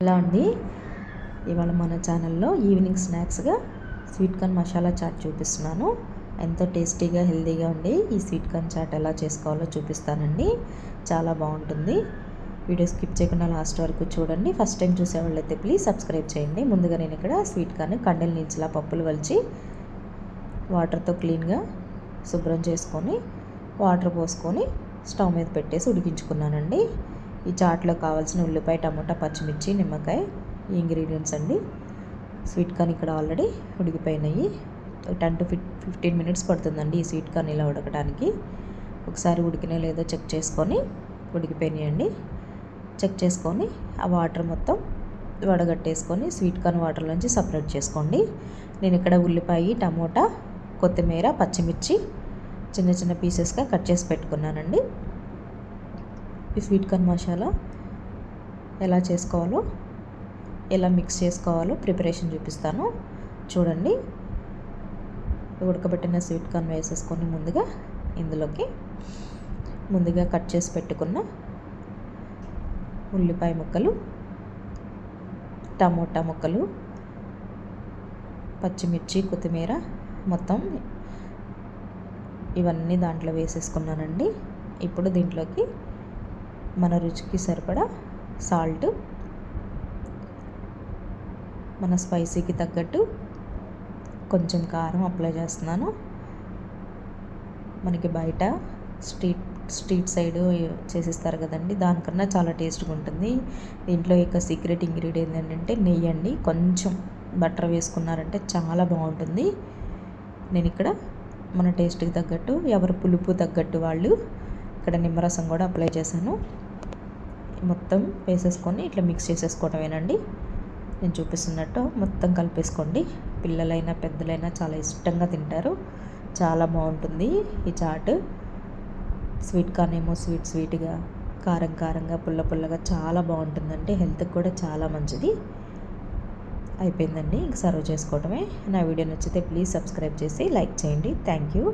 Hello అండి, ఇవాళ మన ఛానల్లో ఈవినింగ్ స్నాక్స్గా స్వీట్ కార్న్ మసాలా చాట్ చూపిస్తున్నాను. ఎంతో టేస్టీగా హెల్తీగా ఉండి ఈ స్వీట్ కార్న్ చాట్ ఎలా చేసుకోవాలో చూపిస్తానండి. చాలా బాగుంటుంది. వీడియో స్కిప్ చేయకుండా లాస్ట్ వరకు చూడండి. ఫస్ట్ టైం చూసేవాళ్ళైతే ప్లీజ్ సబ్స్క్రైబ్ చేయండి. ముందుగా నేను ఇక్కడ స్వీట్ కార్న్ కండెల నీచులా పప్పులు వలిచి వాటర్తో క్లీన్గా శుభ్రం చేసుకొని వాటర్ పోసుకొని స్టవ్ మీద పెట్టేసి ఉడికించుకున్నానండి. ఈ చాట్లో కావాల్సిన ఉల్లిపాయ, టమాటా, పచ్చిమిర్చి, నిమ్మకాయ ఈ ఇంగ్రీడియంట్స్ అండి. స్వీట్ కార్న్ ఇక్కడ ఆల్రెడీ ఉడికిపోయినాయి. 10 to 15 మినిట్స్ పడుతుందండి ఈ స్వీట్ కార్న్ ఇలా ఉడకడానికి. ఒకసారి ఉడికినా లేదో చెక్ చేసుకొని ఉడికిపోయినాయండి. చెక్ చేసుకొని ఆ వాటర్ మొత్తం వడగట్టేసుకొని స్వీట్ కార్న్ వాటర్ నుంచి సపరేట్ చేసుకోండి. నేను ఇక్కడ ఉల్లిపాయ, టమోటా, కొత్తిమీర, పచ్చిమిర్చి చిన్న చిన్న పీసెస్గా కట్ చేసి పెట్టుకున్నానండి. ఈ స్వీట్ కార్న్ మసాలా ఎలా చేసుకోవాలో, ఎలా మిక్స్ చేసుకోవాలో ప్రిపరేషన్ చూపిస్తాను చూడండి. ఉడకబెట్టిన స్వీట్ కార్న్ వేసేసుకొని ఇందులోకి ముందుగా కట్ చేసి పెట్టుకున్న ఉల్లిపాయ ముక్కలు, టమోటా ముక్కలు, పచ్చిమిర్చి, కొత్తిమీర మొత్తం ఇవన్నీ దాంట్లో వేసేసుకున్నానండి. ఇప్పుడు దీంట్లోకి మన రుచికి సరిపడా సాల్ట్, మన స్పైసీకి తగ్గట్టు కొంచెం కారం అప్లై చేస్తున్నాను. మనకి బయట స్ట్రీట్ సైడ్ చేసిస్తారు కదండి, దానికన్నా చాలా టేస్ట్గా ఉంటుంది. దీంట్లో ఇక సీక్రెట్ ఇంగ్రీడియంట్ ఏంటంటే నెయ్యి అండి. కొంచెం బటర్ వేసుకున్నారంటే చాలా బాగుంటుంది. నేను ఇక్కడ మన టేస్ట్కి తగ్గట్టు, ఎవరు పులుపు తగ్గట్టు వాళ్ళు ఇక్కడ నిమ్మరసం కూడా అప్లై చేశాను. మొత్తం వేసేసుకొని ఇట్లా మిక్స్ చేసేసుకోవటమేనండి. నేను చూపిస్తున్నట్టు మొత్తం కలిపేసుకోండి. పిల్లలైనా పెద్దలైనా చాలా ఇష్టంగా తింటారు. చాలా బాగుంటుంది ఈ చాట్. స్వీట్ కార్న్ ఏమో స్వీట్గా, కారం కారంగా, పుల్లగా చాలా బాగుంటుందండి. హెల్త్కి కూడా చాలా మంచిది. అయిపోయిందండి, ఇంక సర్వ్ చేసుకోవటమే. నా వీడియో నచ్చితే ప్లీజ్ సబ్స్క్రైబ్ చేసి లైక్ చేయండి. Thank you.